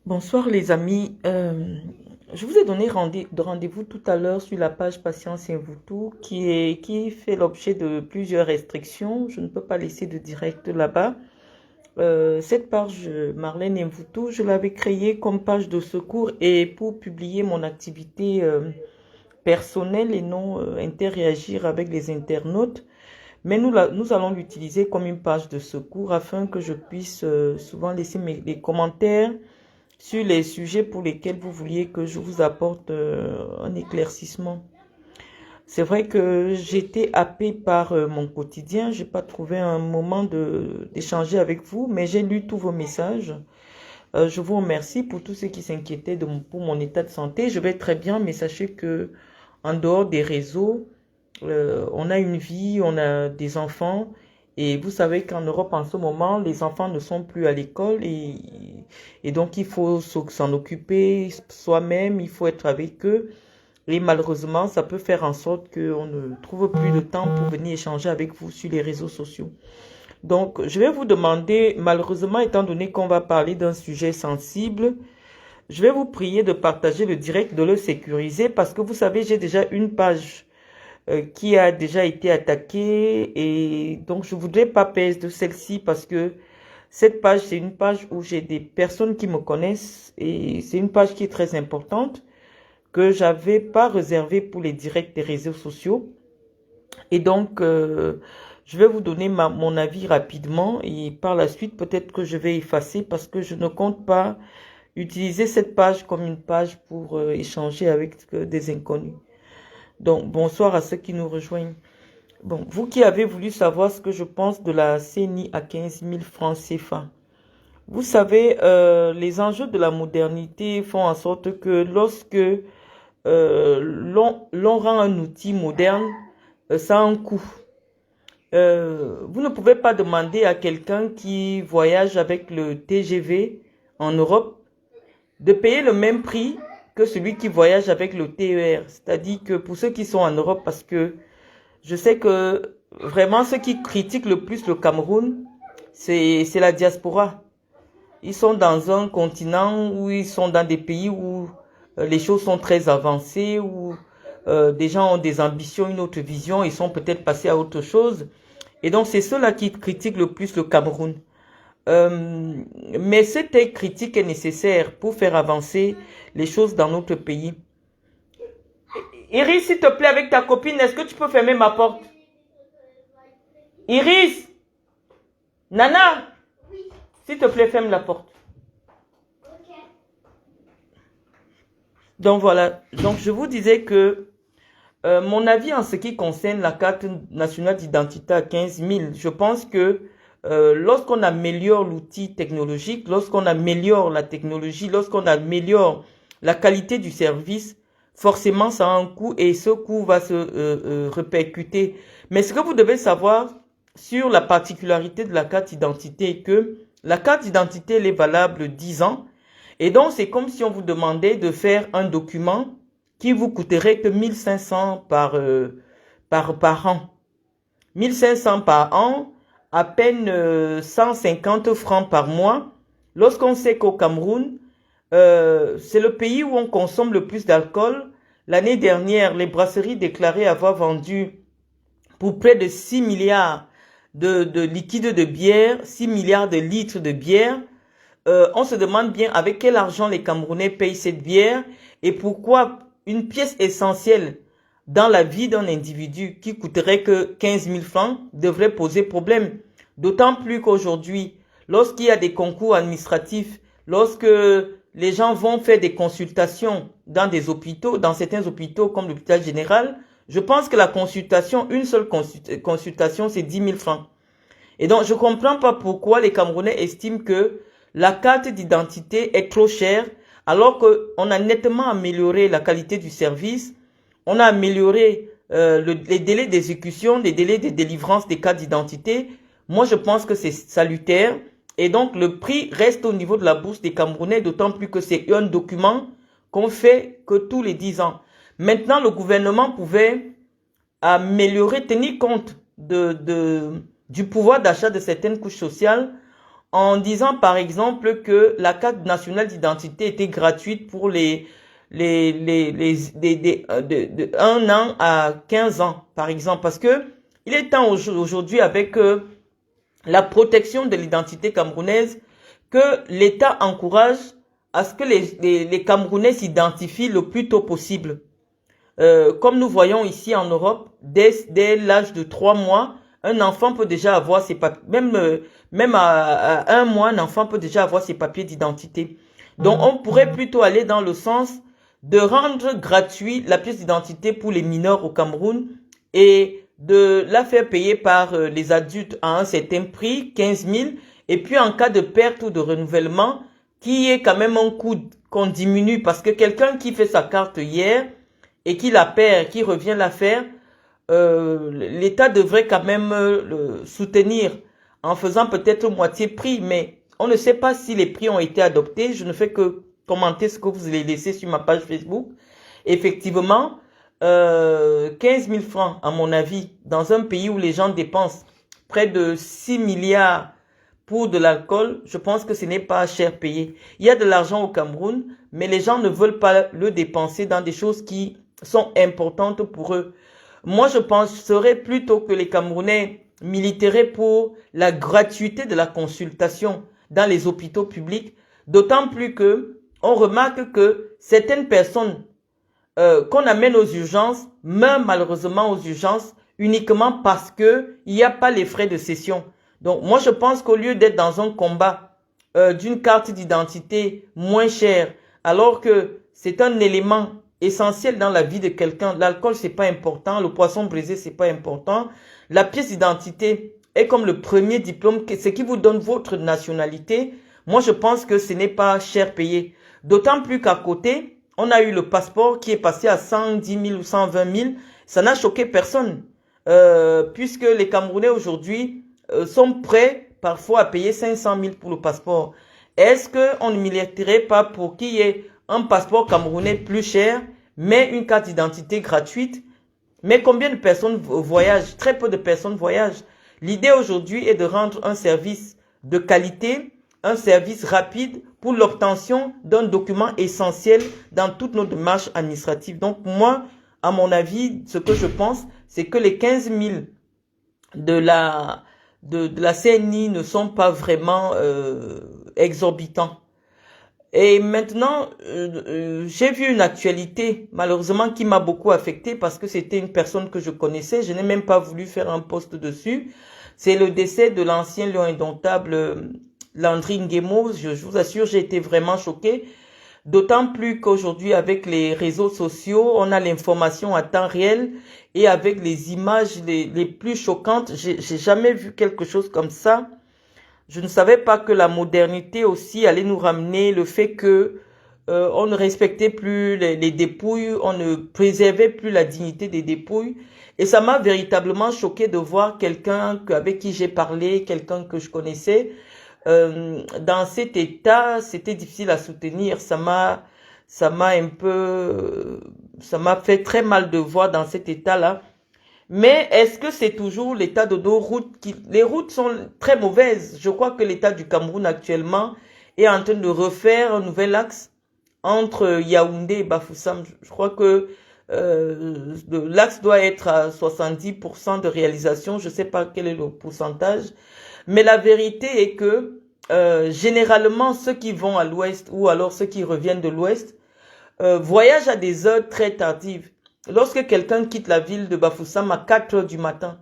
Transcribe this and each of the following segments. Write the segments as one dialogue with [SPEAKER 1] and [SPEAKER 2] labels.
[SPEAKER 1] Bonsoir les amis. Je vous ai donné rendez-vous tout à l'heure sur la page Patience et vous tout qui fait l'objet de plusieurs restrictions. Je ne peux pas laisser de direct là-bas. Cette page Marlène et vous tout, je l'avais créée comme page de secours et pour publier mon activité personnelle et non interagir avec les internautes. Mais nous allons l'utiliser comme une page de secours afin que je puisse souvent laisser les commentaires sur les sujets pour lesquels vous vouliez que je vous apporte un éclaircissement. C'est vrai que j'étais happée par mon quotidien. J'ai pas trouvé un moment d'échanger avec vous, mais j'ai lu tous vos messages. Je vous remercie pour tous ceux qui s'inquiétaient pour mon état de santé. Je vais très bien, mais sachez que en dehors des réseaux, on a une vie, on a des enfants. Et vous savez qu'en Europe, en ce moment, les enfants ne sont plus à l'école et donc il faut s'en occuper soi-même, il faut être avec eux. Et malheureusement, ça peut faire en sorte qu'on ne trouve plus de temps pour venir échanger avec vous sur les réseaux sociaux. Donc, je vais vous demander, malheureusement, étant donné qu'on va parler d'un sujet sensible, je vais vous prier de partager le direct, de le sécuriser parce que vous savez, j'ai déjà une page qui a déjà été attaquée et donc je voudrais pas perdre de celle-ci parce que cette page, c'est une page où j'ai des personnes qui me connaissent et c'est une page qui est très importante que j'avais pas réservée pour les directs des réseaux sociaux. Et donc, je vais vous donner mon avis rapidement et par la suite, peut-être que je vais effacer parce que je ne compte pas utiliser cette page comme une page pour échanger avec des inconnus. Donc, bonsoir à ceux qui nous rejoignent. Bon, vous qui avez voulu savoir ce que je pense de la CENI à 15 000 francs CFA. Vous savez, les enjeux de la modernité font en sorte que lorsque l'on rend un outil moderne, ça a un coût. Vous ne pouvez pas demander à quelqu'un qui voyage avec le TGV en Europe de payer le même prix que celui qui voyage avec le TER. C'est-à-dire que pour ceux qui sont en Europe, parce que je sais que vraiment ceux qui critiquent le plus le Cameroun, c'est la diaspora. Ils sont dans un continent où ils sont dans des pays où les choses sont très avancées, où des gens ont des ambitions, une autre vision, ils sont peut-être passés à autre chose. Et donc c'est ceux-là qui critiquent le plus le Cameroun. Mais cette critique est nécessaire pour faire avancer les choses dans notre pays. Iris, s'il te plaît, avec ta copine, est-ce que tu peux fermer ma porte? Iris, Nana, s'il te plaît, ferme la porte. Donc voilà, donc je vous disais que mon avis en ce qui concerne la carte nationale d'identité à 15 000, je pense que lorsqu'on améliore l'outil technologique, lorsqu'on améliore la technologie, lorsqu'on améliore la qualité du service, forcément ça a un coût et ce coût va se répercuter. Mais ce que vous devez savoir sur la particularité de la carte d'identité est que la carte d'identité elle est valable 10 ans et donc c'est comme si on vous demandait de faire un document qui vous coûterait que 1500 par an. 1500 par an, à peine 150 francs par mois. Lorsqu'on sait qu'au Cameroun, c'est le pays où on consomme le plus d'alcool. L'année dernière, les brasseries déclaraient avoir vendu pour près de 6 milliards de liquide de bière, 6 milliards de litres de bière. On se demande bien avec quel argent les Camerounais payent cette bière et pourquoi une pièce essentielle dans la vie d'un individu qui coûterait que 15 000 francs devrait poser problème. D'autant plus qu'aujourd'hui, lorsqu'il y a des concours administratifs, lorsque les gens vont faire des consultations dans des hôpitaux, dans certains hôpitaux comme l'hôpital général, je pense que la consultation, une seule consultation, c'est 10 000 francs. Et donc, je ne comprends pas pourquoi les Camerounais estiment que la carte d'identité est trop chère alors qu'on a nettement amélioré la qualité du service, on a amélioré les délais d'exécution, les délais de délivrance des cartes d'identité. Moi, je pense que c'est salutaire. Et donc, le prix reste au niveau de la bourse des Camerounais, d'autant plus que c'est un document qu'on fait que tous les 10 ans. Maintenant, le gouvernement pouvait améliorer, tenir compte du pouvoir d'achat de certaines couches sociales en disant par exemple que la carte nationale d'identité était gratuite pour de 1 an à 15 ans, par exemple. Parce que il est temps aujourd'hui avec la protection de l'identité camerounaise que l'État encourage à ce que les Camerounais s'identifient le plus tôt possible. Comme nous voyons ici en Europe, dès l'âge de 3 mois, un enfant peut déjà avoir ses papiers, même à 1 mois, un enfant peut déjà avoir ses papiers d'identité. Donc, on pourrait plutôt aller dans le sens de rendre gratuit la pièce d'identité pour les mineurs au Cameroun et de la faire payer par les adultes à un certain prix, 15 000, et puis en cas de perte ou de renouvellement, qui est quand même un coût qu'on diminue parce que quelqu'un qui fait sa carte hier et qui la perd, qui revient la faire, l'État devrait quand même le soutenir en faisant peut-être moitié prix, mais on ne sait pas si les prix ont été adoptés. Je ne fais que commenter ce que vous allez laisser sur ma page Facebook. Effectivement, 15 000 francs, à mon avis, dans un pays où les gens dépensent près de 6 milliards pour de l'alcool, je pense que ce n'est pas cher payé. Il y a de l'argent au Cameroun, mais les gens ne veulent pas le dépenser dans des choses qui sont importantes pour eux. Moi, je penserais plutôt que les Camerounais militeraient pour la gratuité de la consultation dans les hôpitaux publics, d'autant plus que on remarque que certaines personnes qu'on amène aux urgences meurent malheureusement aux urgences uniquement parce que il n'y a pas les frais de session. Donc, moi, je pense qu'au lieu d'être dans un combat d'une carte d'identité moins chère, alors que c'est un élément essentiel dans la vie de quelqu'un, l'alcool, c'est pas important, le poisson brisé, c'est pas important. La pièce d'identité est comme le premier diplôme, ce qui vous donne votre nationalité. Moi, je pense que ce n'est pas cher payé. D'autant plus qu'à côté, on a eu le passeport qui est passé à 110 000 ou 120 000. Ça n'a choqué personne, puisque les Camerounais aujourd'hui sont prêts parfois à payer 500 000 pour le passeport. Est-ce qu'on ne militerait pas pour qu'il y ait un passeport camerounais plus cher, mais une carte d'identité gratuite? Mais combien de personnes voyagent? Très peu de personnes voyagent. L'idée aujourd'hui est de rendre un service de qualité, un service rapide pour l'obtention d'un document essentiel dans toutes nos démarches administratives. Donc moi, à mon avis, ce que je pense, c'est que les 15 000 de la CNI ne sont pas vraiment exorbitants. Et maintenant, j'ai vu une actualité, malheureusement, qui m'a beaucoup affectée parce que c'était une personne que je connaissais. Je n'ai même pas voulu faire un post dessus. C'est le décès de l'ancien lion indomptable Landry Nguemo. Je vous assure, j'ai été vraiment choquée. D'autant plus qu'aujourd'hui, avec les réseaux sociaux, on a l'information à temps réel et avec les images les plus choquantes. J'ai jamais vu quelque chose comme ça. Je ne savais pas que la modernité aussi allait nous ramener le fait que on ne respectait plus les dépouilles, on ne préservait plus la dignité des dépouilles. Et ça m'a véritablement choqué de voir quelqu'un avec qui j'ai parlé, quelqu'un que je connaissais, dans cet état. C'était difficile à soutenir. Ça m'a fait très mal de voir dans cet état-là. Mais est-ce que c'est toujours l'état de nos routes les routes sont très mauvaises. Je crois que l'état du Cameroun actuellement est en train de refaire un nouvel axe entre Yaoundé et Bafoussam. Je crois que l'axe doit être à 70% de réalisation. Je ne sais pas quel est le pourcentage. Mais la vérité est que généralement, ceux qui vont à l'ouest ou alors ceux qui reviennent de l'ouest voyagent à des heures très tardives. Lorsque quelqu'un quitte la ville de Bafoussam à 4 heures du matin,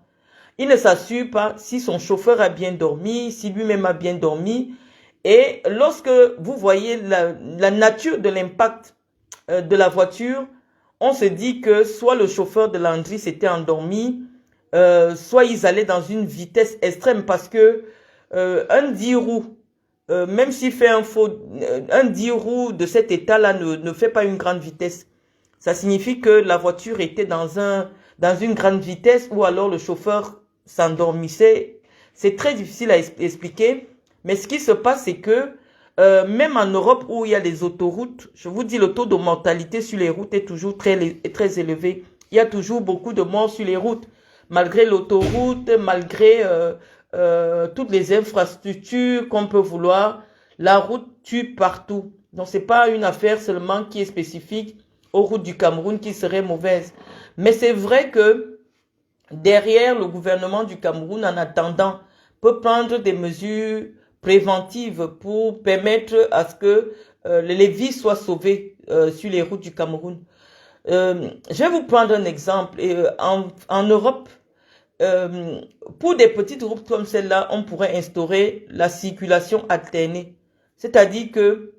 [SPEAKER 1] il ne s'assure pas si son chauffeur a bien dormi, si lui-même a bien dormi. Et lorsque vous voyez la nature de l'impact de la voiture, on se dit que soit le chauffeur de Landry s'était endormi, soit ils allaient dans une vitesse extrême parce que un 10 roues, même s'il fait un 10 roues de cet état-là ne fait pas une grande vitesse. Ça signifie que la voiture était dans une grande vitesse ou alors le chauffeur s'endormissait. C'est très difficile à expliquer. Mais ce qui se passe, c'est que même en Europe où il y a les autoroutes, je vous dis, le taux de mortalité sur les routes est toujours très élevé. Il y a toujours beaucoup de morts sur les routes. Malgré l'autoroute, malgré toutes les infrastructures qu'on peut vouloir. La route tue partout. Donc, c'est pas une affaire seulement qui est spécifique aux routes du Cameroun qui serait mauvaise. Mais c'est vrai que derrière, le gouvernement du Cameroun, en attendant, peut prendre des mesures préventives pour permettre à ce que les vies soient sauvées sur les routes du Cameroun. Je vais vous prendre un exemple. En Europe, pour des petites routes comme celle-là, on pourrait instaurer la circulation alternée. C'est-à-dire que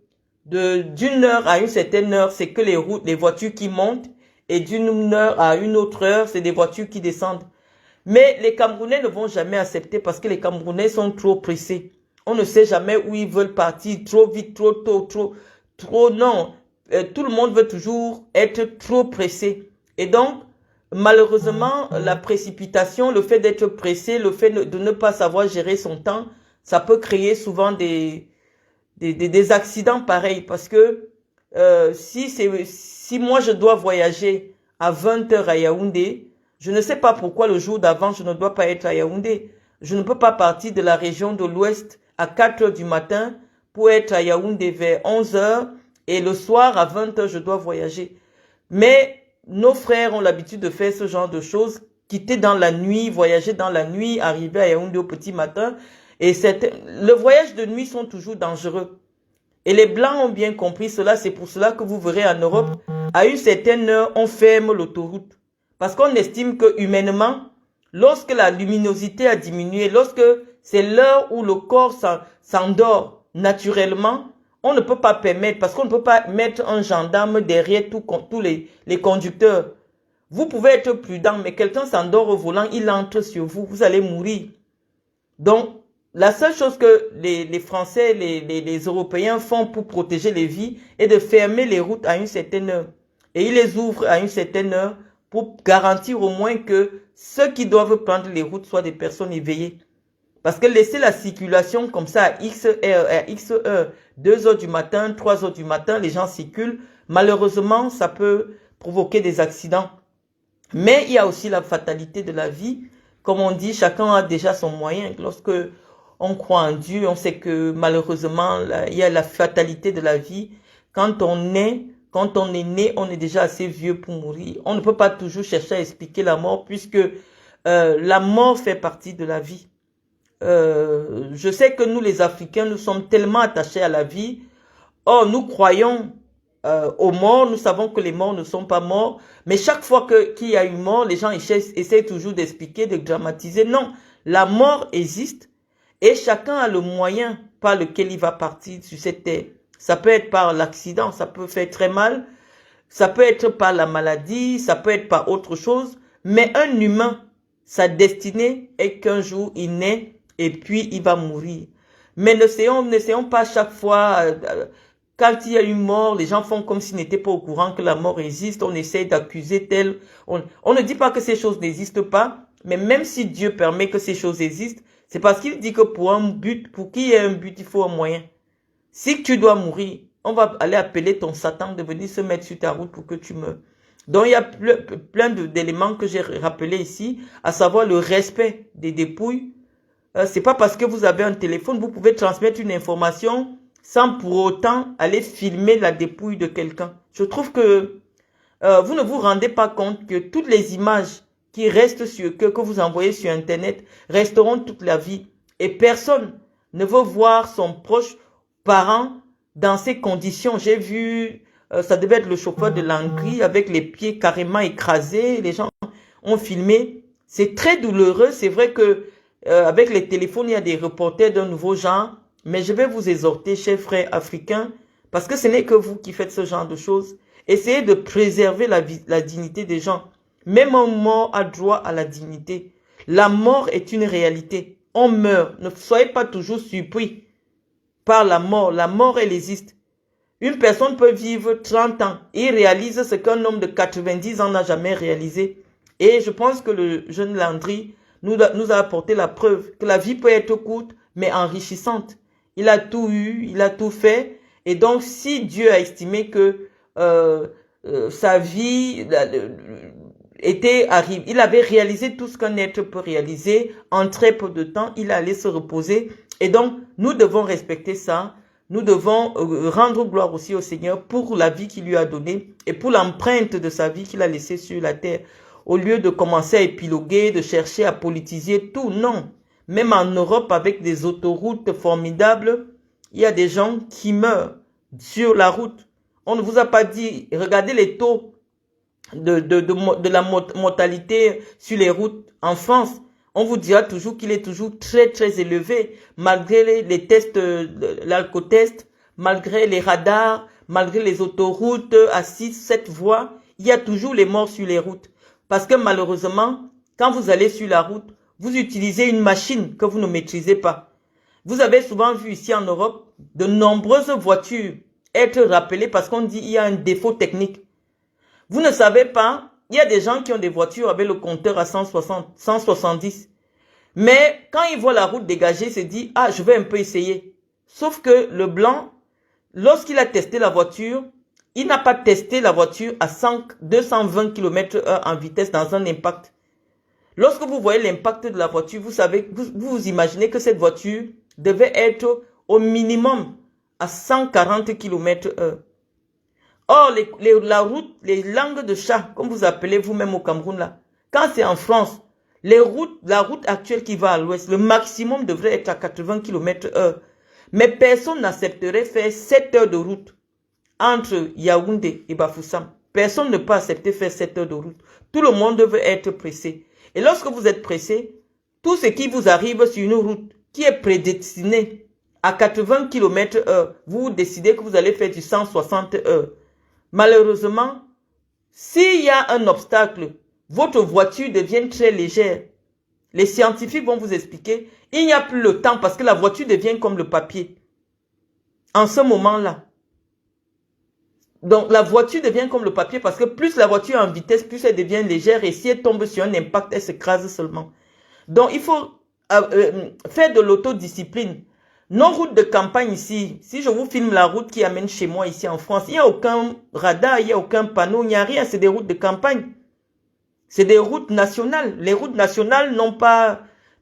[SPEAKER 1] d'une heure à une certaine heure, c'est que les voitures qui montent, et d'une heure à une autre heure, c'est des voitures qui descendent. Mais les Camerounais ne vont jamais accepter parce que les Camerounais sont trop pressés. On ne sait jamais où ils veulent partir, trop vite, trop tôt, trop non. Tout le monde veut toujours être trop pressé. Et donc, malheureusement, la précipitation, le fait d'être pressé, le fait de ne pas savoir gérer son temps, ça peut créer souvent des accidents pareils. Parce que si moi je dois voyager à 20 heures à Yaoundé, je ne sais pas pourquoi le jour d'avant, je ne dois pas être à Yaoundé. Je ne peux pas partir de la région de l'Ouest à 4 heures du matin pour être à Yaoundé vers 11 heures et le soir à 20 heures, je dois voyager. Mais nos frères ont l'habitude de faire ce genre de choses, quitter dans la nuit, voyager dans la nuit, arriver à Yaoundé au petit matin. Et le voyage de nuit sont toujours dangereux. Et les Blancs ont bien compris cela. C'est pour cela que vous verrez en Europe, à une certaine heure, on ferme l'autoroute. Parce qu'on estime que humainement, lorsque la luminosité a diminué, lorsque c'est l'heure où le corps s'endort naturellement, on ne peut pas permettre, parce qu'on ne peut pas mettre un gendarme derrière tous les conducteurs. Vous pouvez être prudent, mais quelqu'un s'endort au volant, il entre sur vous, vous allez mourir. Donc, la seule chose que les Français, les Européens font pour protéger les vies est de fermer les routes à une certaine heure. Et ils les ouvrent à une certaine heure pour garantir au moins que ceux qui doivent prendre les routes soient des personnes éveillées. Parce que laisser la circulation comme ça à X heure, 2 heures du matin, 3 heures du matin, les gens circulent, malheureusement, ça peut provoquer des accidents. Mais il y a aussi la fatalité de la vie. Comme on dit, chacun a déjà son moyen. Lorsque on croit en Dieu, on sait que malheureusement, il y a la fatalité de la vie. Quand on est né, on est déjà assez vieux pour mourir. On ne peut pas toujours chercher à expliquer la mort puisque la mort fait partie de la vie. Je sais que nous les Africains, nous sommes tellement attachés à la vie. Or, nous croyons aux morts, nous savons que les morts ne sont pas morts. Mais chaque fois qu'il y a une mort, les gens essaient toujours d'expliquer, de dramatiser. Non, la mort existe et chacun a le moyen par lequel il va partir sur cette terre. Ça peut être par l'accident, ça peut faire très mal. Ça peut être par la maladie, ça peut être par autre chose. Mais un humain, sa destinée est qu'un jour il naît et puis il va mourir. Mais n'essayons pas chaque fois, quand il y a une mort, les gens font comme s'ils n'étaient pas au courant que la mort existe. On essaie d'accuser tel. On ne dit pas que ces choses n'existent pas, mais même si Dieu permet que ces choses existent, c'est parce qu'il dit que pour un but, pour qu'il y ait un but, il faut un moyen. Si tu dois mourir, on va aller appeler ton Satan de venir se mettre sur ta route pour que tu meurs. Donc il y a plein d'éléments que j'ai rappelés ici, à savoir le respect des dépouilles. C'est pas parce que vous avez un téléphone, vous pouvez transmettre une information sans pour autant aller filmer la dépouille de quelqu'un. Je trouve que vous ne vous rendez pas compte que toutes les images qui restent que vous envoyez sur Internet resteront toute la vie. Et personne ne veut voir son proche parent dans ces conditions. J'ai vu, ça devait être le chauffeur de Langry avec les pieds carrément écrasés. Les gens ont filmé. C'est très douloureux. C'est vrai que avec les téléphones, il y a des reporters d'un nouveau genre. Mais je vais vous exhorter, chers frères africains, parce que ce n'est que vous qui faites ce genre de choses. Essayez de préserver la dignité des gens. Même un mort a droit à la dignité. La mort est une réalité. On meurt. Ne soyez pas toujours surpris par la mort. La mort, elle existe. Une personne peut vivre 30 ans et réalise ce qu'un homme de 90 ans n'a jamais réalisé. Et je pense que le jeune Landry nous a apporté la preuve que la vie peut être courte, mais enrichissante. Il a tout eu, il a tout fait. Et donc, si Dieu a estimé que sa vie il avait réalisé tout ce qu'un être peut réaliser en très peu de temps. Il allait se reposer. Et donc, nous devons respecter ça. Nous devons rendre gloire aussi au Seigneur pour la vie qu'il lui a donnée et pour l'empreinte de sa vie qu'il a laissée sur la terre. Au lieu de commencer à épiloguer, de chercher à politiser tout, non. Même en Europe, avec des autoroutes formidables, il y a des gens qui meurent sur la route. On ne vous a pas dit, regardez les taux de la mortalité sur les routes en France. On vous dira toujours qu'il est toujours très, très élevé, malgré les tests, l'alcotest, malgré les radars, malgré les autoroutes à 6, 7 voies. Il y a toujours les morts sur les routes. Parce que malheureusement, quand vous allez sur la route, vous utilisez une machine que vous ne maîtrisez pas. Vous avez souvent vu ici en Europe de nombreuses voitures être rappelées parce qu'on dit qu'il y a un défaut technique. Vous ne savez pas, il y a des gens qui ont des voitures avec le compteur à 160, 170. Mais quand ils voient la route dégagée, ils se disent, ah, je vais un peu essayer. Sauf que le blanc, lorsqu'il a testé la voiture, il n'a pas testé la voiture à 220 km/h en vitesse dans un impact. Lorsque vous voyez l'impact de la voiture, vous savez, vous imaginez que cette voiture devait être au minimum à 140 km/h. Or, la route, les langues de chat, comme vous appelez vous-même au Cameroun là, quand c'est en France, la route actuelle qui va à l'ouest, le maximum devrait être à 80 km/h. Mais personne n'accepterait faire 7 heures de route entre Yaoundé et Bafoussam. Personne ne peut accepter faire 7 heures de route. Tout le monde veut être pressé. Et lorsque vous êtes pressé, tout ce qui vous arrive sur une route qui est prédestinée à 80 km/h, vous décidez que vous allez faire du 160 heures. Malheureusement, s'il y a un obstacle, votre voiture devient très légère. Les scientifiques vont vous expliquer, il n'y a plus le temps parce que la voiture devient comme le papier. En ce moment-là. Donc, la voiture devient comme le papier parce que plus la voiture est en vitesse, plus elle devient légère et si elle tombe sur un impact, elle s'écrase seulement. Donc, il faut faire de l'autodiscipline. Nos routes de campagne ici, si je vous filme la route qui amène chez moi ici en France, il n'y a aucun radar, il n'y a aucun panneau, il n'y a rien, c'est des routes de campagne. C'est des routes nationales. Les routes nationales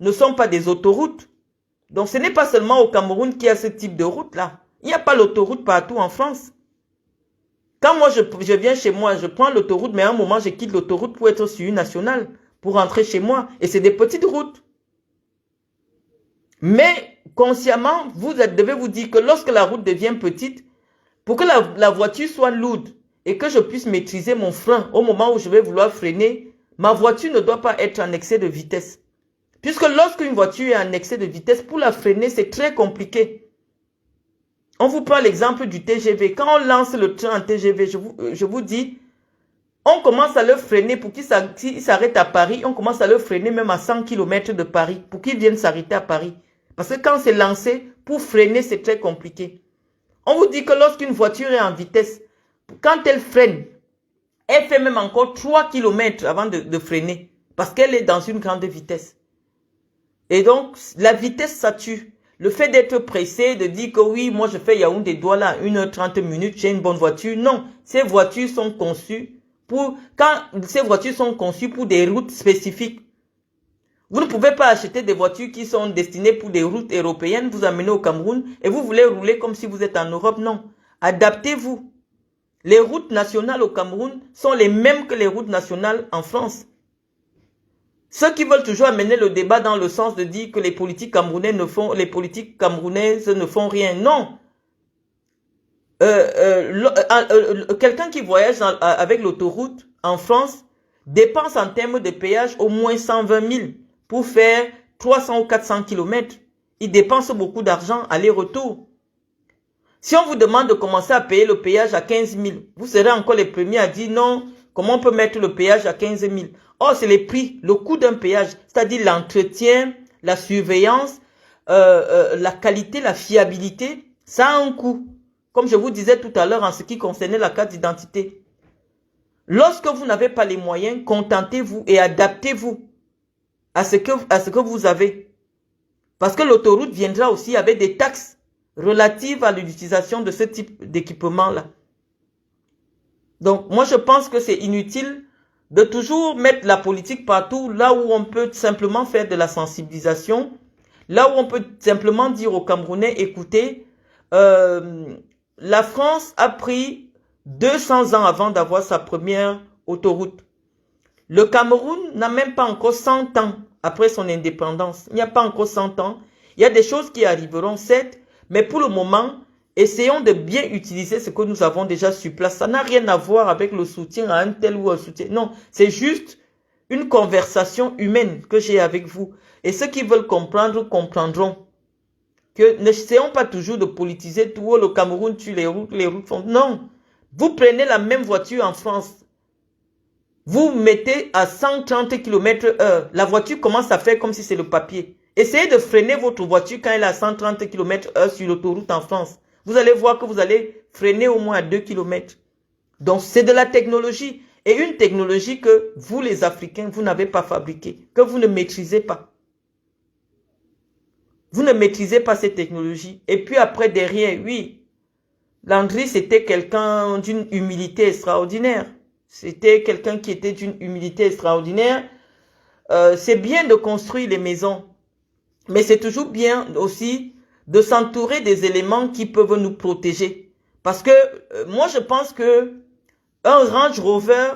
[SPEAKER 1] ne sont pas des autoroutes. Donc ce n'est pas seulement au Cameroun qu'il y a ce type de route-là. Il n'y a pas l'autoroute partout en France. Quand moi je viens chez moi, je prends l'autoroute, mais à un moment je quitte l'autoroute pour être sur une nationale, pour rentrer chez moi. Et c'est des petites routes. Mais consciemment, vous devez vous dire que lorsque la route devient petite, pour que la voiture soit lourde et que je puisse maîtriser mon frein au moment où je vais vouloir freiner, ma voiture ne doit pas être en excès de vitesse. Puisque lorsqu'une voiture est en excès de vitesse, pour la freiner, c'est très compliqué. On vous prend l'exemple du TGV. Quand on lance le train en TGV, je vous dis, on commence à le freiner pour qu'il s'arrête à Paris. On commence à le freiner même à 100 km de Paris pour qu'il vienne s'arrêter à Paris. Parce que quand c'est lancé, pour freiner, c'est très compliqué. On vous dit que lorsqu'une voiture est en vitesse, quand elle freine, elle fait même encore 3 km avant de freiner. Parce qu'elle est dans une grande vitesse. Et donc, la vitesse, ça tue. Le fait d'être pressé, de dire que oui, moi je fais Yaoundé-Douala 1h30 minutes, j'ai une bonne voiture. Non, ces voitures sont conçues pour des routes spécifiques. Vous ne pouvez pas acheter des voitures qui sont destinées pour des routes européennes, vous amener au Cameroun et vous voulez rouler comme si vous êtes en Europe. Non, adaptez-vous. Les routes nationales au Cameroun sont les mêmes que les routes nationales en France. Ceux qui veulent toujours amener le débat dans le sens de dire que les politiques camerounaises ne font rien. Non. Quelqu'un qui voyage avec l'autoroute en France dépense en termes de péage au moins 120 000 pour faire 300 ou 400 km. Il dépense beaucoup d'argent aller-retour. Si on vous demande de commencer à payer le péage à 15 000, vous serez encore les premiers à dire non, comment on peut mettre le péage à 15 000? Or, c'est les prix, le coût d'un péage, c'est-à-dire l'entretien, la surveillance, la qualité, la fiabilité, ça a un coût. Comme je vous disais tout à l'heure en ce qui concernait la carte d'identité. Lorsque vous n'avez pas les moyens, contentez-vous et adaptez-vous à ce que vous avez. Parce que l'autoroute viendra aussi avec des taxes relatives à l'utilisation de ce type d'équipement-là. Donc, moi, je pense que c'est inutile de toujours mettre la politique partout, là où on peut simplement faire de la sensibilisation, là où on peut simplement dire aux Camerounais, écoutez, la France a pris 200 ans avant d'avoir sa première autoroute. Le Cameroun n'a même pas encore 100 ans après son indépendance. Il n'y a pas encore 100 ans. Il y a des choses qui arriveront, certes, mais pour le moment, essayons de bien utiliser ce que nous avons déjà sur place. Ça n'a rien à voir avec le soutien à un tel ou un soutien. Non, c'est juste une conversation humaine que j'ai avec vous. Et ceux qui veulent comprendre, comprendront. Que n'essayons pas toujours de politiser tout. Le Cameroun tue les routes font. Non. Vous prenez la même voiture en France. Vous mettez à 130 km/h. La voiture commence à faire comme si c'est le papier. Essayez de freiner votre voiture quand elle est à 130 km/h sur l'autoroute en France. Vous allez voir que vous allez freiner au moins à 2 km. Donc, c'est de la technologie. Et une technologie que vous, les Africains, vous n'avez pas fabriquée. Que vous ne maîtrisez pas. Vous ne maîtrisez pas ces technologies. Et puis après, derrière, oui, Landry, c'était quelqu'un d'une humilité extraordinaire. C'était quelqu'un qui était d'une humilité extraordinaire. C'est bien de construire les maisons. Mais c'est toujours bien aussi de s'entourer des éléments qui peuvent nous protéger. Parce que moi, je pense que un Range Rover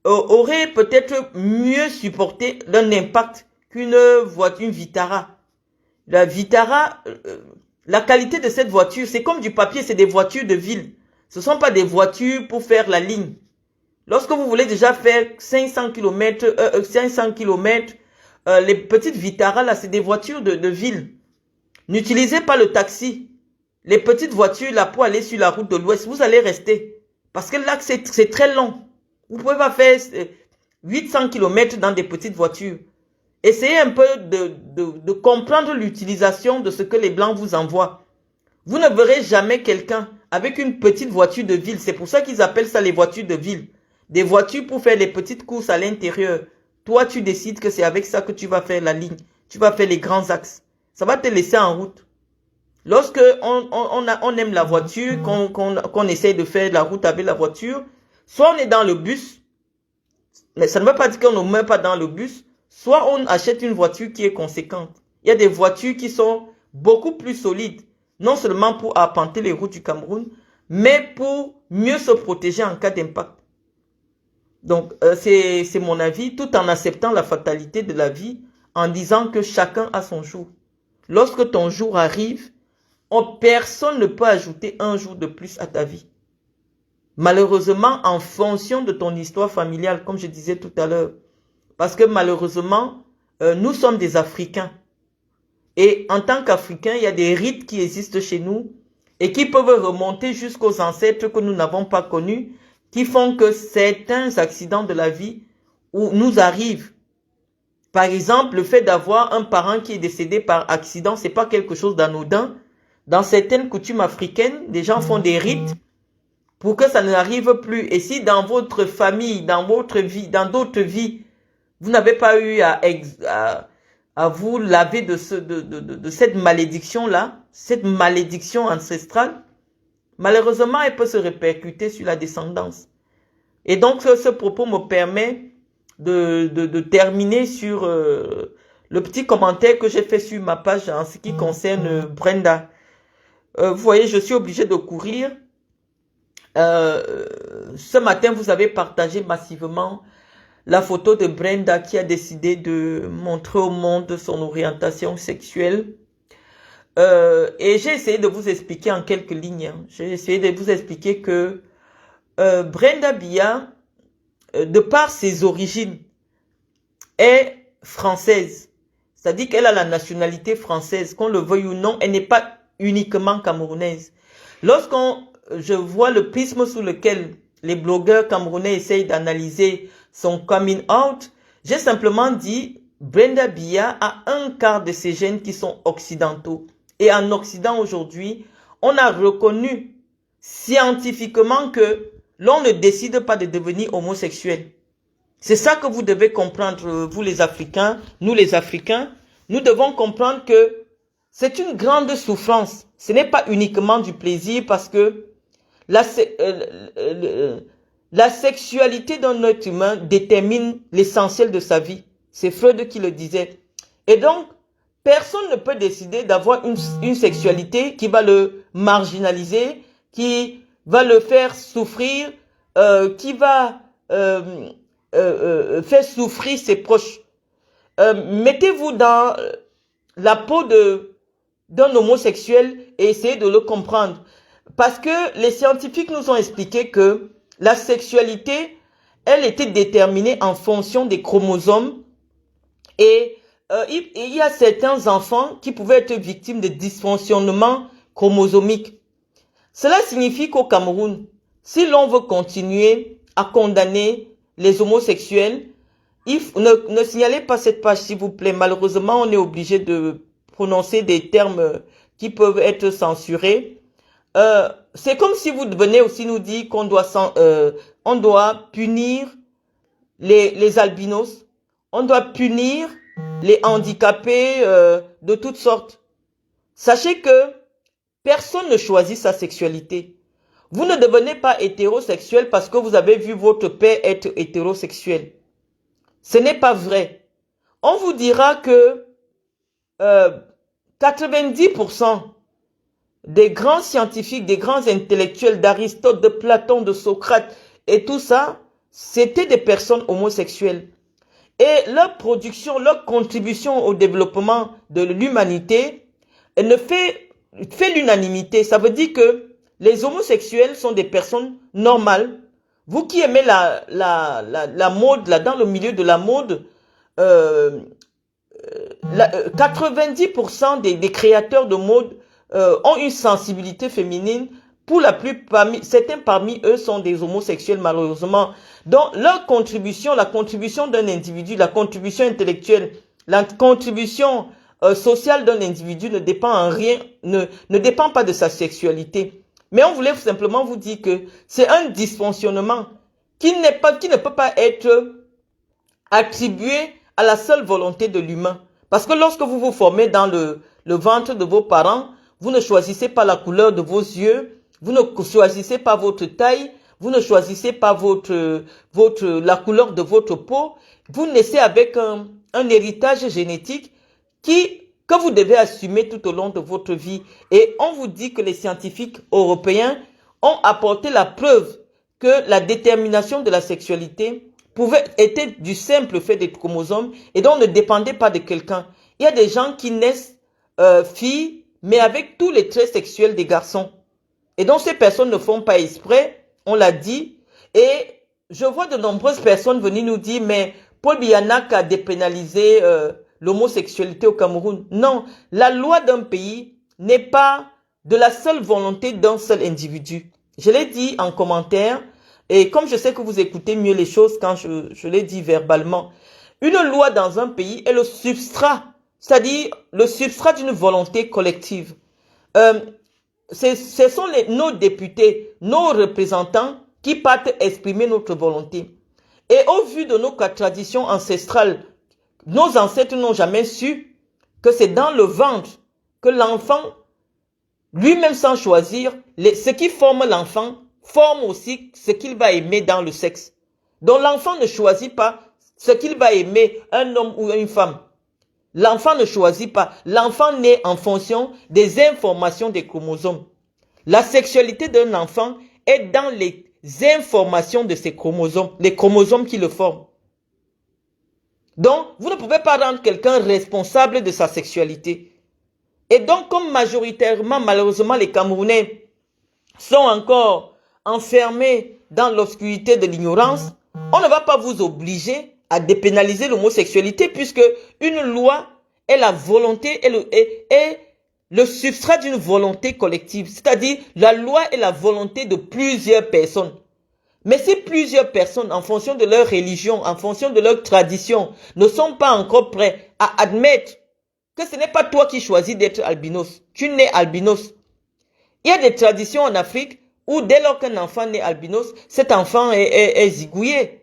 [SPEAKER 1] aurait peut-être mieux supporté d'un impact qu'une voiture, une Vitara. La Vitara, la qualité de cette voiture, c'est comme du papier, c'est des voitures de ville. Ce ne sont pas des voitures pour faire la ligne. Lorsque vous voulez déjà faire 500 km, les petites Vitara, là, c'est des voitures de ville. N'utilisez pas le taxi. Les petites voitures, là, pour aller sur la route de l'Ouest, vous allez rester. Parce que là, c'est très long. Vous ne pouvez pas faire 800 km dans des petites voitures. Essayez un peu de comprendre l'utilisation de ce que les Blancs vous envoient. Vous ne verrez jamais quelqu'un avec une petite voiture de ville. C'est pour ça qu'ils appellent ça les voitures de ville. Des voitures pour faire les petites courses à l'intérieur. Toi, tu décides que c'est avec ça que tu vas faire la ligne. Tu vas faire les grands axes. Ça va te laisser en route. Lorsque on aime la voiture, qu'on essaye de faire la route avec la voiture, soit on est dans le bus, mais ça ne veut pas dire qu'on ne meurt pas dans le bus, soit on achète une voiture qui est conséquente. Il y a des voitures qui sont beaucoup plus solides, non seulement pour arpenter les routes du Cameroun, mais pour mieux se protéger en cas d'impact. Donc, c'est mon avis, tout en acceptant la fatalité de la vie, en disant que chacun a son jour. Lorsque ton jour arrive, personne ne peut ajouter un jour de plus à ta vie. Malheureusement, en fonction de ton histoire familiale, comme je disais tout à l'heure. Parce que malheureusement, nous sommes des Africains. Et en tant qu'Africains, il y a des rites qui existent chez nous et qui peuvent remonter jusqu'aux ancêtres que nous n'avons pas connus, qui font que certains accidents de la vie nous arrivent. Par exemple, le fait d'avoir un parent qui est décédé par accident, c'est pas quelque chose d'anodin. Dans certaines coutumes africaines, des gens font des rites pour que ça n'arrive plus. Et si dans votre famille, dans votre vie, dans d'autres vies, vous n'avez pas eu à vous laver de cette malédiction-là, cette malédiction ancestrale, malheureusement, elle peut se répercuter sur la descendance. Et donc, ce propos me permet de terminer sur le petit commentaire que j'ai fait sur ma page en ce qui concerne Brenda. Vous voyez, je suis obligé de courir. Ce matin, vous avez partagé massivement la photo de Brenda qui a décidé de montrer au monde son orientation sexuelle. Et j'ai essayé de vous expliquer en quelques lignes. J'ai essayé de vous expliquer que Brenda Biya, de par ses origines, est française. C'est-à-dire qu'elle a la nationalité française. Qu'on le veuille ou non, elle n'est pas uniquement camerounaise. Je vois le prisme sous lequel les blogueurs camerounais essayent d'analyser son coming out, j'ai simplement dit Brenda Biya a un quart de ses gènes qui sont occidentaux. Et en Occident aujourd'hui, on a reconnu scientifiquement que l'on ne décide pas de devenir homosexuel. C'est ça que vous devez comprendre, vous les Africains, nous les Africains. Nous devons comprendre que c'est une grande souffrance. Ce n'est pas uniquement du plaisir parce que la sexualité d'un être humain détermine l'essentiel de sa vie. C'est Freud qui le disait. Et donc, personne ne peut décider d'avoir une sexualité qui va le marginaliser, qui va le faire souffrir, qui va faire souffrir ses proches. Mettez-vous dans la peau d'un homosexuel et essayez de le comprendre. Parce que les scientifiques nous ont expliqué que la sexualité, elle était déterminée en fonction des chromosomes et il y a certains enfants qui pouvaient être victimes de dysfonctionnements chromosomiques. Cela signifie qu'au Cameroun, si l'on veut continuer à condamner les homosexuels, ne signalez pas cette page s'il vous plaît. Malheureusement, on est obligé de prononcer des termes qui peuvent être censurés. C'est comme si vous venez aussi nous dire qu'on doit punir les albinos, on doit punir les handicapés de toutes sortes. Sachez que personne ne choisit sa sexualité. Vous ne devenez pas hétérosexuel parce que vous avez vu votre père être hétérosexuel. Ce n'est pas vrai. On vous dira que 90% des grands scientifiques, des grands intellectuels d'Aristote, de Platon, de Socrate et tout ça, c'était des personnes homosexuelles. Et leur production, leur contribution au développement de l'humanité ne fait l'unanimité. Ça veut dire que les homosexuels sont des personnes normales. Vous qui aimez la mode, là, dans le milieu de la mode, 90% des créateurs de mode ont une sensibilité féminine. Pour la plupart, certains parmi eux sont des homosexuels malheureusement. Donc leur contribution, la contribution d'un individu, la contribution intellectuelle, la contribution sociale d'un individu ne dépend en rien, ne dépend pas de sa sexualité. Mais on voulait simplement vous dire que c'est un dysfonctionnement qui ne peut pas être attribué à la seule volonté de l'humain. Parce que lorsque vous vous formez dans le ventre de vos parents, vous ne choisissez pas la couleur de vos yeux, vous ne choisissez pas votre taille, vous ne choisissez pas la couleur de votre peau. Vous naissez avec un héritage génétique que vous devez assumer tout au long de votre vie. Et on vous dit que les scientifiques européens ont apporté la preuve que la détermination de la sexualité était du simple fait des chromosomes et donc ne dépendait pas de quelqu'un. Il y a des gens qui naissent filles, mais avec tous les traits sexuels des garçons. Et donc ces personnes ne font pas exprès, on l'a dit. Et je vois de nombreuses personnes venir nous dire, mais Paul Biya a dépénalisé l'homosexualité au Cameroun. Non, la loi d'un pays n'est pas de la seule volonté d'un seul individu. Je l'ai dit en commentaire, et comme je sais que vous écoutez mieux les choses quand je l'ai dit verbalement, une loi dans un pays est le substrat, c'est-à-dire le substrat d'une volonté collective. Ce sont nos députés, nos représentants qui partent exprimer notre volonté. Et au vu de nos traditions ancestrales, nos ancêtres n'ont jamais su que c'est dans le ventre que l'enfant, lui-même sans choisir, ce qui forme l'enfant, forme aussi ce qu'il va aimer dans le sexe. Donc l'enfant ne choisit pas ce qu'il va aimer, un homme ou une femme. L'enfant ne choisit pas. L'enfant naît en fonction des informations des chromosomes. La sexualité d'un enfant est dans les informations de ses chromosomes, les chromosomes qui le forment. Donc, vous ne pouvez pas rendre quelqu'un responsable de sa sexualité. Et donc, comme majoritairement, malheureusement, les Camerounais sont encore enfermés dans l'obscurité de l'ignorance, on ne va pas vous obliger à dépénaliser l'homosexualité puisque une loi est la volonté est le substrat d'une volonté collective. C'est-à-dire, la loi est la volonté de plusieurs personnes. Mais si plusieurs personnes, en fonction de leur religion, en fonction de leur tradition, ne sont pas encore prêts à admettre que ce n'est pas toi qui choisis d'être albinos, tu nais albinos. Il y a des traditions en Afrique où dès lors qu'un enfant naît albinos, cet enfant est zigouillé.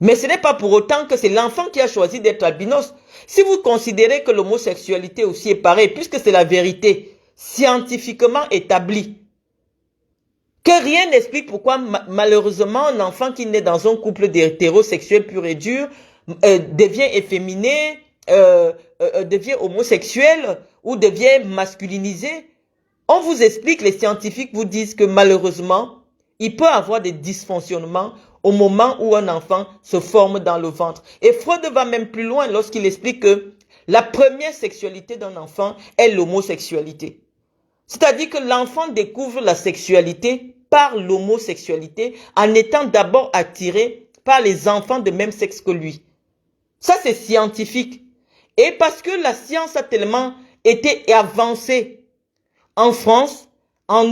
[SPEAKER 1] Mais ce n'est pas pour autant que c'est l'enfant qui a choisi d'être albinos. Si vous considérez que l'homosexualité aussi est pareil, puisque c'est la vérité scientifiquement établie, Que rien n'explique pourquoi, malheureusement, un enfant qui naît dans un couple d'hétérosexuels pur et dur devient efféminé, devient homosexuel ou devient masculinisé. On vous explique, les scientifiques vous disent que malheureusement, il peut avoir des dysfonctionnements au moment où un enfant se forme dans le ventre. Et Freud va même plus loin lorsqu'il explique que la première sexualité d'un enfant est l'homosexualité. C'est-à-dire que l'enfant découvre la sexualité par l'homosexualité en étant d'abord attiré par les enfants de même sexe que lui. Ça, c'est scientifique. Et parce que la science a tellement été avancée en France, en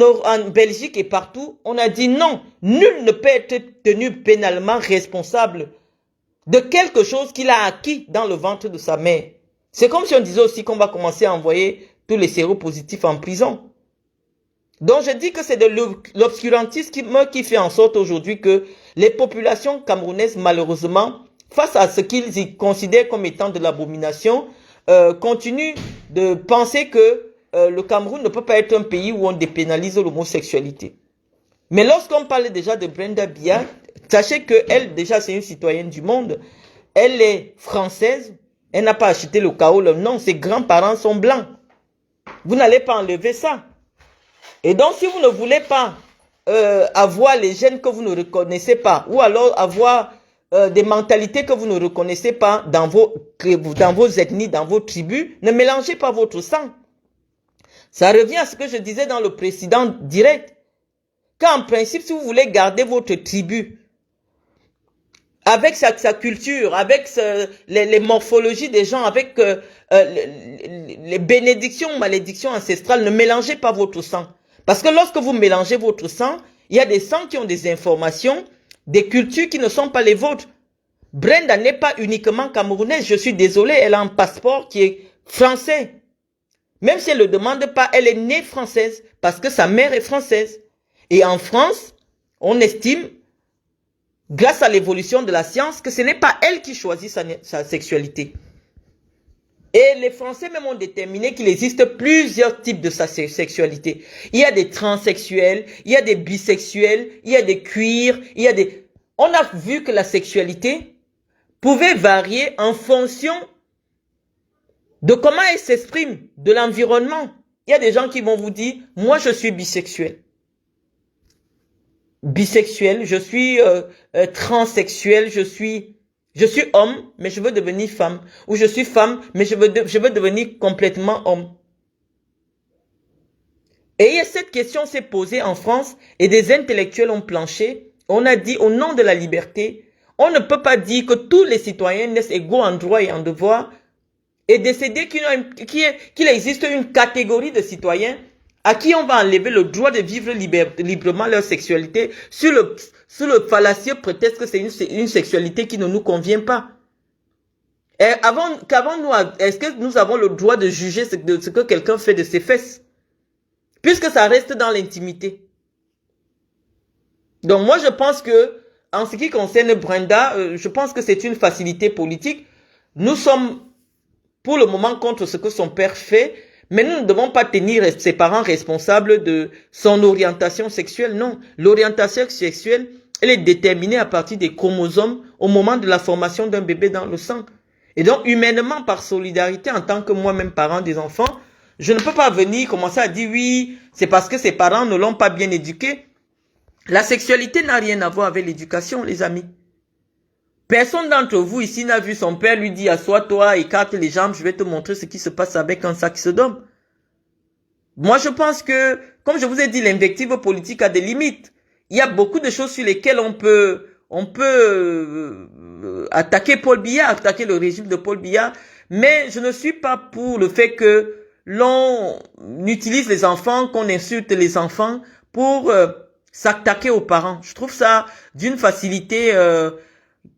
[SPEAKER 1] Belgique et partout, on a dit non, nul ne peut être tenu pénalement responsable de quelque chose qu'il a acquis dans le ventre de sa mère. C'est comme si on disait aussi qu'on va commencer à envoyer tous les séropositifs en prison. Donc je dis que c'est de l'obscurantisme qui fait en sorte aujourd'hui que les populations camerounaises, malheureusement, face à ce qu'ils y considèrent comme étant de l'abomination, continuent de penser que le Cameroun ne peut pas être un pays où on dépénalise l'homosexualité. Mais lorsqu'on parle déjà de Brenda Biya, sachez qu'elle, déjà, c'est une citoyenne du monde. Elle est française. Elle n'a pas acheté le chaos. Non, ses grands-parents sont blancs. Vous n'allez pas enlever ça. Et donc, si vous ne voulez pas avoir les gènes que vous ne reconnaissez pas, ou alors avoir des mentalités que vous ne reconnaissez pas dans vos ethnies, dans vos tribus, ne mélangez pas votre sang. Ça revient à ce que je disais dans le précédent direct. Qu'en principe, si vous voulez garder votre tribu, avec sa culture, avec les morphologies des gens, avec les bénédictions, malédictions ancestrales, ne mélangez pas votre sang. Parce que lorsque vous mélangez votre sang, il y a des sangs qui ont des informations, des cultures qui ne sont pas les vôtres. Brenda n'est pas uniquement camerounaise, je suis désolé, elle a un passeport qui est français. Même si elle ne le demande pas, elle est née française parce que sa mère est française. Et en France, on estime, grâce à l'évolution de la science, que ce n'est pas elle qui choisit sa sexualité. Et les Français même ont déterminé qu'il existe plusieurs types de sexualité. Il y a des transsexuels, il y a des bisexuels, il y a des queers, il y a des... On a vu que la sexualité pouvait varier en fonction de comment elle s'exprime, de l'environnement. Il y a des gens qui vont vous dire, moi je suis bisexuel. Bisexuel, je suis transsexuel, je suis homme, mais je veux devenir femme. Ou je suis femme, mais je veux devenir complètement homme. Et cette question s'est posée en France et des intellectuels ont planché. On a dit, au nom de la liberté, on ne peut pas dire que tous les citoyens naissent égaux en droit et en devoir et décider qu'il existe une catégorie de citoyens à qui on va enlever le droit de vivre librement leur sexualité sous le fallacieux prétexte que c'est une sexualité qui ne nous convient pas. Est-ce que nous avons le droit de juger ce que quelqu'un fait de ses fesses? Puisque ça reste dans l'intimité. Donc moi je pense que, en ce qui concerne Brenda, je pense que c'est une facilité politique. Nous sommes pour le moment contre ce que son père fait, mais nous ne devons pas tenir ses parents responsables de son orientation sexuelle. Non, l'orientation sexuelle, elle est déterminée à partir des chromosomes au moment de la formation d'un bébé dans le sang. Et donc, humainement, par solidarité, en tant que moi-même parent des enfants, je ne peux pas venir commencer à dire oui, c'est parce que ses parents ne l'ont pas bien éduqué. La sexualité n'a rien à voir avec l'éducation, les amis. Personne d'entre vous ici n'a vu son père lui dire, assois-toi, écarte les jambes, je vais te montrer ce qui se passe avec un sac d'homme. Moi, je pense que, comme je vous ai dit, l'invective politique a des limites. Il y a beaucoup de choses sur lesquelles on peut attaquer Paul Biya, attaquer le régime de Paul Biya, mais je ne suis pas pour le fait que l'on utilise les enfants, qu'on insulte les enfants pour s'attaquer aux parents. Je trouve ça d'une facilité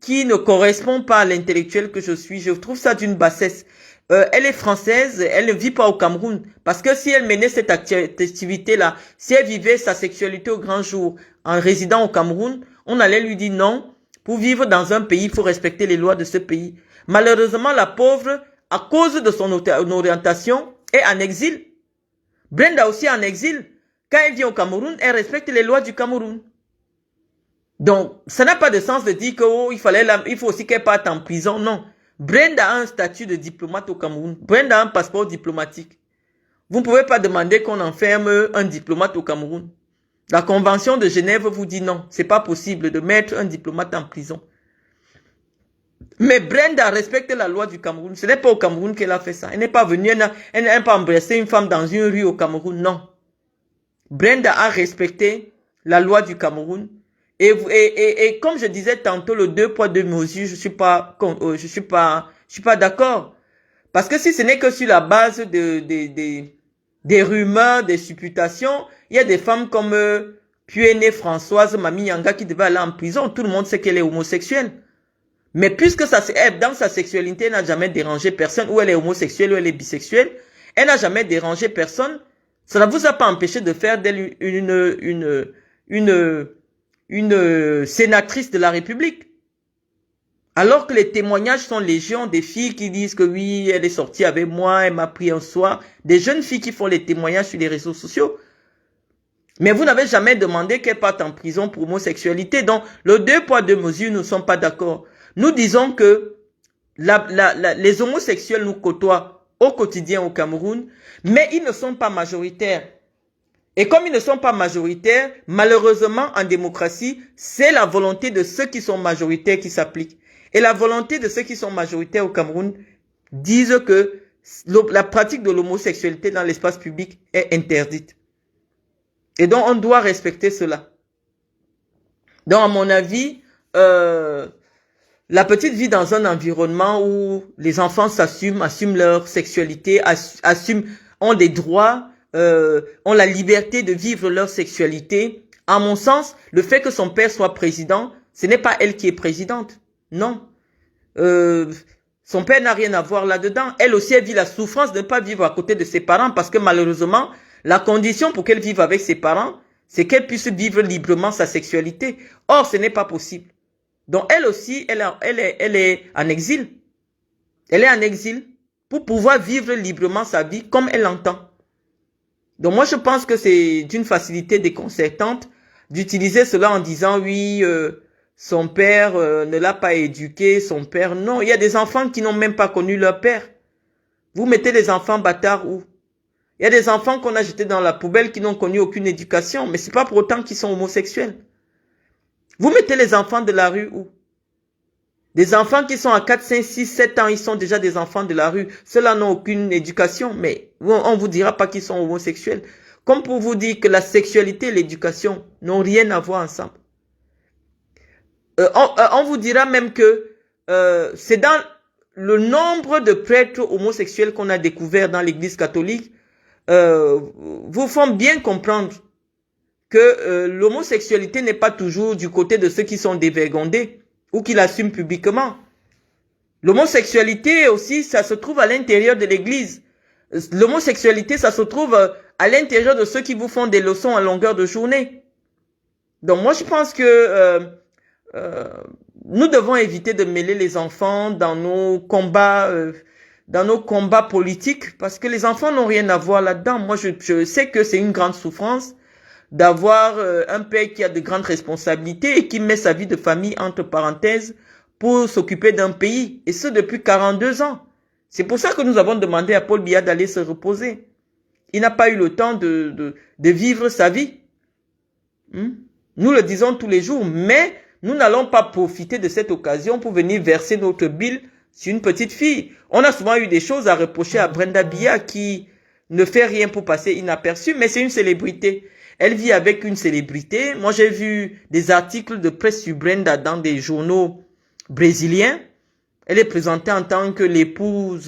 [SPEAKER 1] qui ne correspond pas à l'intellectuel que je suis. Je trouve ça d'une bassesse. Elle est française, elle ne vit pas au Cameroun. Parce que si elle menait cette activité-là, si elle vivait sa sexualité au grand jour en résidant au Cameroun, on allait lui dire non. Pour vivre dans un pays, il faut respecter les lois de ce pays. Malheureusement, la pauvre, à cause de son orientation, est en exil. Brenda aussi en exil. quand elle vient au Cameroun, elle respecte les lois du Cameroun. Donc, ça n'a pas de sens de dire qu'il faut aussi qu'elle parte en prison. Non. Brenda a un statut de diplomate au Cameroun. Brenda a un passeport diplomatique. Vous ne pouvez pas demander qu'on enferme un diplomate au Cameroun. La Convention de Genève vous dit non. C'est pas possible de mettre un diplomate en prison. Mais Brenda respecte la loi du Cameroun. Ce n'est pas au Cameroun qu'elle a fait ça. Elle n'est pas venue, elle n'a pas embrassé une femme dans une rue au Cameroun. Non. Brenda a respecté la loi du Cameroun. Et comme je disais tantôt, le 2 poids 2 mesures, je suis pas d'accord. Parce que si ce n'est que sur la base des rumeurs, des supputations, il y a des femmes comme Puene Françoise Mami Yanga qui devait aller en prison. Tout le monde sait qu'elle est homosexuelle. Mais puisque dans sa sexualité, elle n'a jamais dérangé personne, ou elle est homosexuelle, ou elle est bisexuelle, elle n'a jamais dérangé personne, ça ne vous a pas empêché de faire d'elle une sénatrice de la République. Alors que les témoignages sont légion, des filles qui disent que oui, elle est sortie avec moi, elle m'a pris un soir, des jeunes filles qui font les témoignages sur les réseaux sociaux. Mais vous n'avez jamais demandé qu'elle parte en prison pour homosexualité. Donc, le 2 poids 2 mesures, nous ne sommes pas d'accord. Nous disons que les homosexuels nous côtoient au quotidien au Cameroun, mais ils ne sont pas majoritaires. Et comme ils ne sont pas majoritaires, malheureusement, en démocratie, c'est la volonté de ceux qui sont majoritaires qui s'applique. Et la volonté de ceux qui sont majoritaires au Cameroun disent que la pratique de l'homosexualité dans l'espace public est interdite. Et donc, on doit respecter cela. Donc, à mon avis, la petite vit dans un environnement où les enfants assument leur sexualité, ont des droits, ont la liberté de vivre leur sexualité. À mon sens, le fait que son père soit président, ce n'est pas elle qui est présidente. Non. Son père n'a rien à voir là-dedans. Elle aussi, elle vit la souffrance de ne pas vivre à côté de ses parents parce que malheureusement, la condition pour qu'elle vive avec ses parents, c'est qu'elle puisse vivre librement sa sexualité. Or, ce n'est pas possible. Donc, elle aussi, elle est en exil. Elle est en exil pour pouvoir vivre librement sa vie comme elle l'entend. Donc, moi, je pense que c'est d'une facilité déconcertante d'utiliser cela en disant, oui, son père ne l'a pas éduqué, son père, non. Il y a des enfants qui n'ont même pas connu leur père. Vous mettez les enfants bâtards où? Il y a des enfants qu'on a jetés dans la poubelle qui n'ont connu aucune éducation, mais c'est pas pour autant qu'ils sont homosexuels. Vous mettez les enfants de la rue où? Des enfants qui sont à 4, 5, 6, 7 ans, ils sont déjà des enfants de la rue. Ceux-là n'ont aucune éducation, mais on vous dira pas qu'ils sont homosexuels. Comme pour vous dire que la sexualité et l'éducation n'ont rien à voir ensemble. On vous dira même que c'est dans le nombre de prêtres homosexuels qu'on a découvert dans l'église catholique, vous font bien comprendre que l'homosexualité n'est pas toujours du côté de ceux qui sont dévergondés ou qui l'assument publiquement. L'homosexualité aussi, ça se trouve à l'intérieur de l'église. L'homosexualité, ça se trouve à l'intérieur de ceux qui vous font des leçons à longueur de journée. Donc moi, je pense que nous devons éviter de mêler les enfants dans nos combats politiques, parce que les enfants n'ont rien à voir là-dedans. Moi, je sais que c'est une grande souffrance d'avoir un père qui a de grandes responsabilités et qui met sa vie de famille entre parenthèses pour s'occuper d'un pays, et ce depuis 42 ans. C'est pour ça que nous avons demandé à Paul Biya d'aller se reposer. Il n'a pas eu le temps de vivre sa vie. Nous le disons tous les jours, mais nous n'allons pas profiter de cette occasion pour venir verser notre bile sur une petite fille. On a souvent eu des choses à reprocher à Brenda Biya qui ne fait rien pour passer inaperçue, mais c'est une célébrité. Elle vit avec une célébrité. Moi, j'ai vu des articles de presse sur Brenda dans des journaux brésiliens. Elle est présentée en tant que l'épouse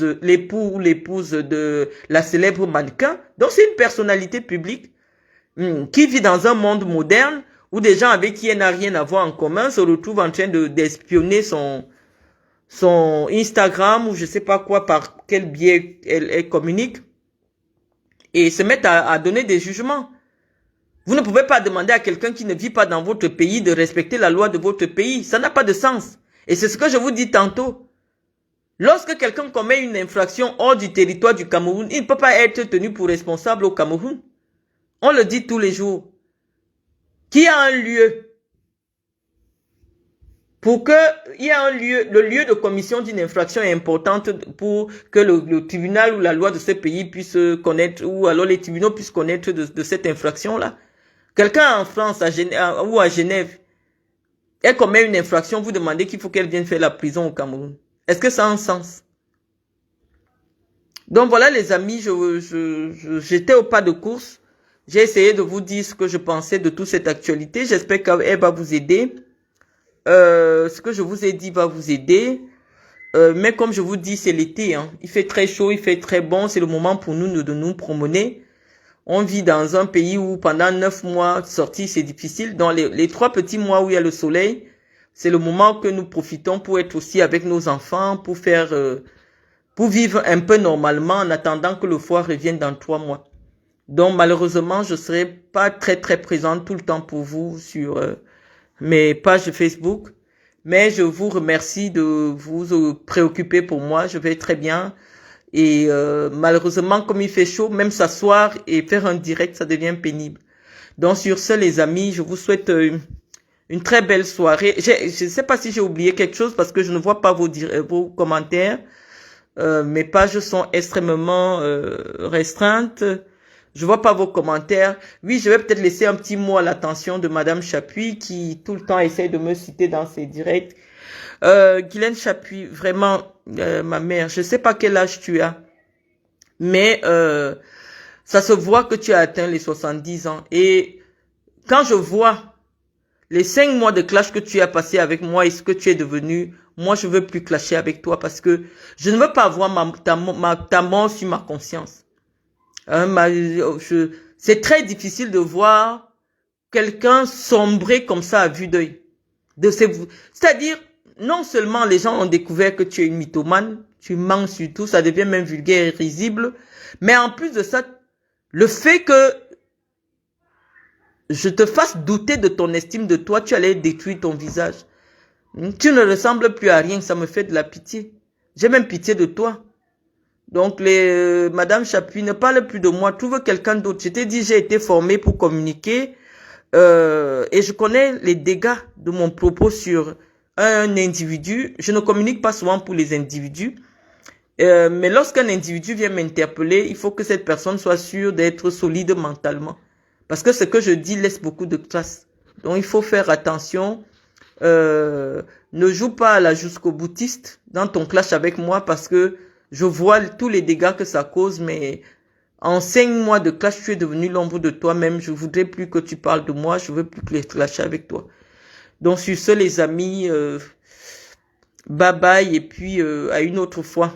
[SPEAKER 1] de la célèbre mannequin. Donc, c'est une personnalité publique qui vit dans un monde moderne où des gens avec qui elle n'a rien à voir en commun se retrouvent en train d'espionner son Instagram ou je sais pas quoi, par quel biais elle communique, et se mettent à donner des jugements. Vous ne pouvez pas demander à quelqu'un qui ne vit pas dans votre pays de respecter la loi de votre pays. Ça n'a pas de sens. Et c'est ce que je vous dis tantôt. Lorsque quelqu'un commet une infraction hors du territoire du Cameroun, il ne peut pas être tenu pour responsable au Cameroun. On le dit tous les jours. Qu'il y a un lieu pour que il y a un lieu, le lieu de commission d'une infraction est importante pour que le tribunal ou la loi de ce pays puisse connaître, ou alors les tribunaux puissent connaître de cette infraction-là. Quelqu'un en France ou à Genève, elle commet une infraction, vous demandez qu'il faut qu'elle vienne faire la prison au Cameroun. Est-ce que ça a un sens? Donc voilà les amis, j'étais au pas de course. J'ai essayé de vous dire ce que je pensais de toute cette actualité. J'espère qu'elle va vous aider. Ce que je vous ai dit va vous aider. Mais comme je vous dis, c'est l'été. Hein. Il fait très chaud, il fait très bon. C'est le moment pour nous de nous promener. On vit dans un pays où pendant 9 mois, sortir c'est difficile. Dans les 3 petits mois où il y a le soleil, c'est le moment que nous profitons pour être aussi avec nos enfants, pour faire, pour vivre un peu normalement en attendant que le froid revienne dans 3 mois. Donc malheureusement, je serai pas très présente tout le temps pour vous sur mes pages Facebook. Mais je vous remercie de vous préoccuper pour moi. Je vais très bien. Et malheureusement, comme il fait chaud, même s'asseoir et faire un direct, ça devient pénible. Donc sur ce, les amis, je vous souhaite une très belle soirée. Je ne sais pas si j'ai oublié quelque chose parce que je ne vois pas vos commentaires. Mes pages sont extrêmement restreintes. Je vois pas vos commentaires. Oui, je vais peut-être laisser un petit mot à l'attention de Madame Chapuis qui tout le temps essaie de me citer dans ses directs. Guylaine Chapuis, vraiment, ma mère, je sais pas quel âge tu as, mais ça se voit que tu as atteint les 70 ans. Et quand je vois les 5 mois de clash que tu as passé avec moi et ce que tu es devenu, moi je veux plus clasher avec toi parce que je ne veux pas avoir ta mort sur ma conscience. C'est très difficile de voir quelqu'un sombrer comme ça à vue d'œil. C'est-à-dire, non seulement les gens ont découvert que tu es une mythomane, tu mens surtout, ça devient même vulgaire et risible, mais en plus de ça, le fait que je te fasse douter de ton estime de toi, tu allais détruire ton visage. Tu ne ressembles plus à rien, ça me fait de la pitié. J'ai même pitié de toi. Donc, Madame Chapuis, ne parle plus de moi, trouve quelqu'un d'autre. Je t'ai dit, j'ai été formée pour communiquer et je connais les dégâts de mon propos sur un individu. Je ne communique pas souvent pour les individus, mais lorsqu'un individu vient m'interpeller, il faut que cette personne soit sûre d'être solide mentalement. Parce que ce que je dis laisse beaucoup de traces. Donc, il faut faire attention. Ne joue pas à la jusqu'au boutiste dans ton clash avec moi parce que je vois tous les dégâts que ça cause, mais en 5 mois de clash, tu es devenu l'ombre de toi-même. Je voudrais plus que tu parles de moi, je veux plus que les clasher avec toi. Donc sur ce, les amis, bye bye et puis à une autre fois.